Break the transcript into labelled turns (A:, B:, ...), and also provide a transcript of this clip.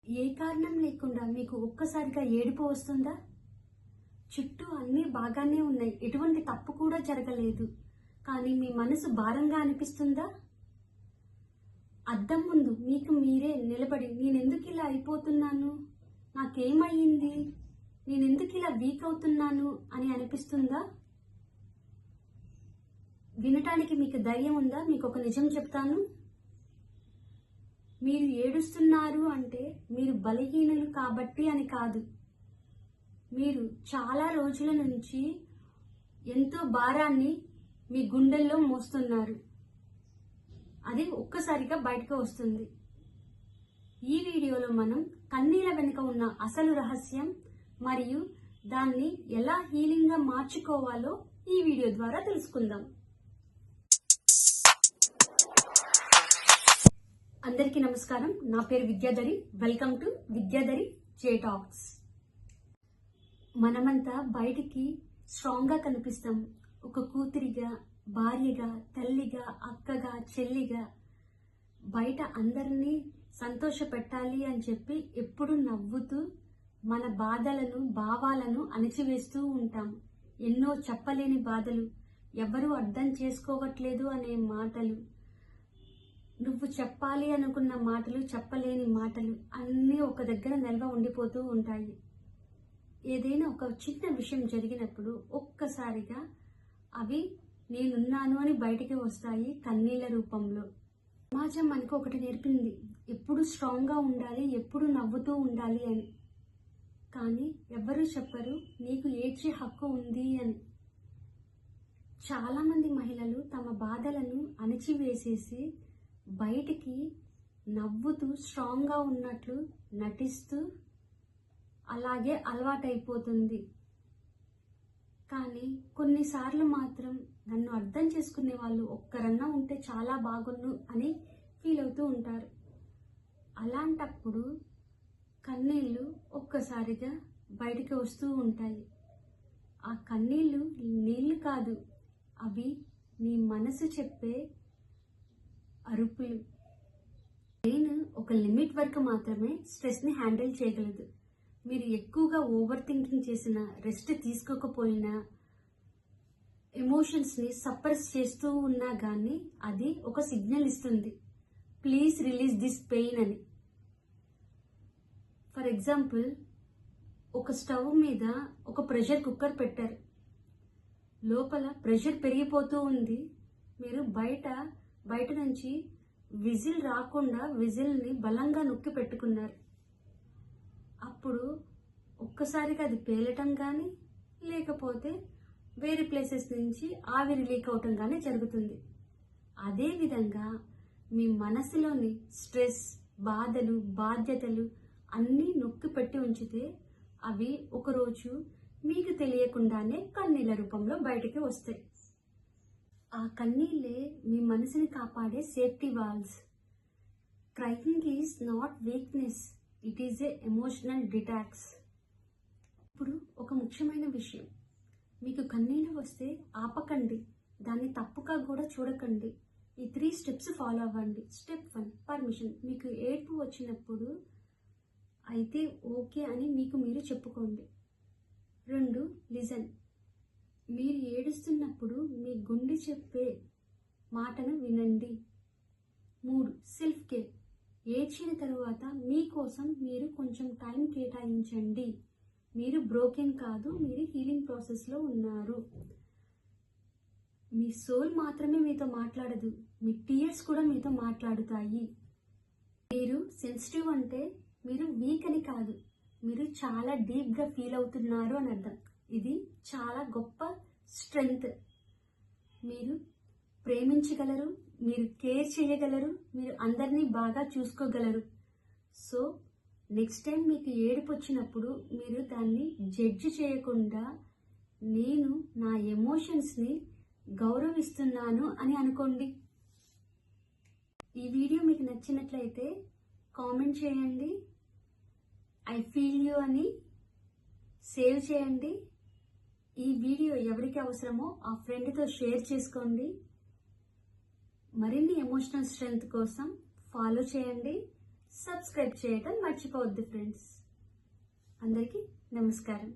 A: ఏ కారణం లేకుండా మీకు ఒక్కసారిగా ఏడుపు వస్తుందా? చుట్టూ అన్నీ బాగానే ఉన్నాయి, ఎటువంటి తప్పు కూడా జరగలేదు, కానీ మీ మనసు భారంగా అనిపిస్తుందా? అద్దం ముందు మీకు మీరే నిలబడి నేనెందుకు ఇలా అయిపోతున్నాను, నాకేమయ్యింది, నేనెందుకు ఇలా వీక్ అవుతున్నాను అని అనిపిస్తుందా? వినటానికి మీకు ధైర్యం ఉందా? మీకు ఒక నిజం చెప్తాను. మీరు ఏడుస్తున్నారు అంటే మీరు బలహీనులు కాబట్టి అని కాదు. మీరు చాలా రోజుల నుంచి ఎంతో భారాన్ని మీ గుండెల్లో మోస్తున్నారు. అది ఒక్కసారిగా బయటకు వస్తుంది. ఈ వీడియోలో మనం కన్నీళ్ల వెనుక ఉన్న అసలు రహస్యం మరియు దాన్ని ఎలా హీలింగ్గా మార్చుకోవాలో ఈ వీడియో ద్వారా తెలుసుకుందాం. అందరికీ నమస్కారం. నా పేరు Vidyadhari. Welcome to Vidyadhari J talks. మనమంతా బయటికి స్ట్రాంగ్గా కనిపిస్తాం. ఒక కూతురిగా, భార్యగా, తల్లిగా, అక్కగా, చెల్లిగా బయట అందరినీ సంతోష పెట్టాలి అని చెప్పి ఎప్పుడు నవ్వుతూ మన బాధలను, భావాలను అణిచివేస్తూ ఉంటాం. ఎన్నో చెప్పలేని బాధలు, ఎవరూ అర్థం చేసుకోవట్లేదు అనే మాటలు, నువ్వు చెప్పాలి అనుకున్న మాటలు, చెప్పలేని మాటలు అన్నీ ఒక దగ్గర నిల్వ ఉండిపోతూ ఉంటాయి. ఏదైనా ఒక చిన్న విషయం జరిగినప్పుడు ఒక్కసారిగా అవి నేనున్నాను అని బయటికి వస్తాయి కన్నీళ్ల రూపంలో. సమాజం మనకు ఒకటి నేర్పింది, ఎప్పుడు స్ట్రాంగ్గా ఉండాలి, ఎప్పుడు నవ్వుతూ ఉండాలి అని. కానీ ఎవ్వరూ చెప్పరు నీకు ఏడ్చే హక్కు ఉంది అని. చాలామంది మహిళలు తమ బాధలను అణిచివేసేసి బయటికి నవ్వుతూ స్ట్రాంగ్గా ఉన్నట్లు నటిస్తూ అలాగే అలవాటైపోతుంది. కానీ కొన్నిసార్లు మాత్రం నన్ను అర్థం చేసుకునే వాళ్ళు ఒక్కరన్నా ఉంటే చాలా బాగున్ను అని ఫీల్ అవుతూ ఉంటారు. అలాంటప్పుడు కన్నీళ్ళు ఒక్కసారిగా బయటికి వస్తూ ఉంటాయి. ఆ కన్నీళ్ళు నీళ్లు కాదు, అవి నీ మనసు చెప్పే అరుపులు. బ్రెయిన్ ఒక లిమిట్ వరకు మాత్రమే స్ట్రెస్ని హ్యాండిల్ చేయగలదు. మీరు ఎక్కువగా ఓవర్ థింకింగ్ చేసినా, రెస్ట్ తీసుకోకపోయినా, ఎమోషన్స్ని సప్రెస్ చేస్తూ ఉన్నా కానీ అది ఒక సిగ్నల్ ఇస్తుంది, ప్లీజ్ రిలీజ్ దిస్ పెయిన్ అని. ఫర్ ఎగ్జాంపుల్, ఒక స్టవ్ మీద ఒక ప్రెషర్ కుక్కర్ పెట్టారు. లోపల ప్రెషర్ పెరిగిపోతూ ఉంది. మీరు బయట నుంచి విజిల్ రాకుండా విజిల్ని బలంగా నొక్కి పెట్టుకున్నారు. అప్పుడు ఒక్కసారిగా అది పేలటం కానీ, లేకపోతే వేరే ప్లేసెస్ నుంచి ఆవిరి లీక్ అవటం కానీ జరుగుతుంది. అదేవిధంగా మీ మనసులోని స్ట్రెస్, బాధలు, బాధ్యతలు అన్నీ నొక్కి పెట్టి ఉంచితే అవి ఒకరోజు మీకు తెలియకుండానే కన్నీళ్ల రూపంలో బయటికి వస్తాయి. ఆ కన్నీళ్ళే మీ మనసుని కాపాడే safety walls. Crying is not weakness, it is a emotional detox. ఇప్పుడు ఒక ముఖ్యమైన విషయం, మీకు కన్నీళ్ళు వస్తే ఆపకండి, దాన్ని తప్పుగా కూడా చూడకండి. ఈ 3 స్టెప్స్ ఫాలో అవ్వండి. Step 1, permission. మీకు ఏడుపు వచ్చినప్పుడు అయితే ఓకే అని మీకు మీరు చెప్పుకోండి. 2, లిజన్. మీరు ఏడుస్తున్నప్పుడు మీ గుండె చెప్పే మాటను వినండి. 3, సెల్ఫ్ కేర్. ఏడ్చిన తరువాత మీకోసం మీరు కొంచెం టైం కేటాయించండి. మీరు బ్రోకెన్ కాదు, మీరు హీలింగ్ ప్రాసెస్లో ఉన్నారు. మీ సోల్ మాత్రమే మీతో మాట్లాడదు, మీ టీయర్స్ కూడా మీతో మాట్లాడుతాయి. మీరు సెన్సిటివ్ అంటే మీరు వీక్ అని కాదు, మీరు చాలా డీప్గా ఫీల్ అవుతున్నారు అని అర్థం. ఇది చాలా గొప్ప స్ట్రెంగ్త్. మీరు ప్రేమించగలరు, మీరు కేర్ చేయగలరు, మీరు అందరినీ బాగా చూసుకోగలరు. సో నెక్స్ట్ టైం మీకు ఏడుపు వచ్చినప్పుడు మీరు దాన్ని జడ్జి చేయకుండా, నేను నా ఎమోషన్స్ని గౌరవిస్తున్నాను అని అనుకోండి. ఈ వీడియో మీకు నచ్చినట్లయితే కామెంట్ చేయండి, ఐ ఫీల్ యూ అని సేవ్ చేయండి. ఈ వీడియో ఎవరికి అవసరమో ఆ ఫ్రెండ్తో షేర్ చేసుకోండి. మరిన్ని ఎమోషనల్ స్ట్రెంగ్త్ కోసం ఫాలో చేయండి. సబ్స్క్రైబ్ చేయడం మర్చిపోవద్దు ఫ్రెండ్స్. అందరికీ నమస్కారం.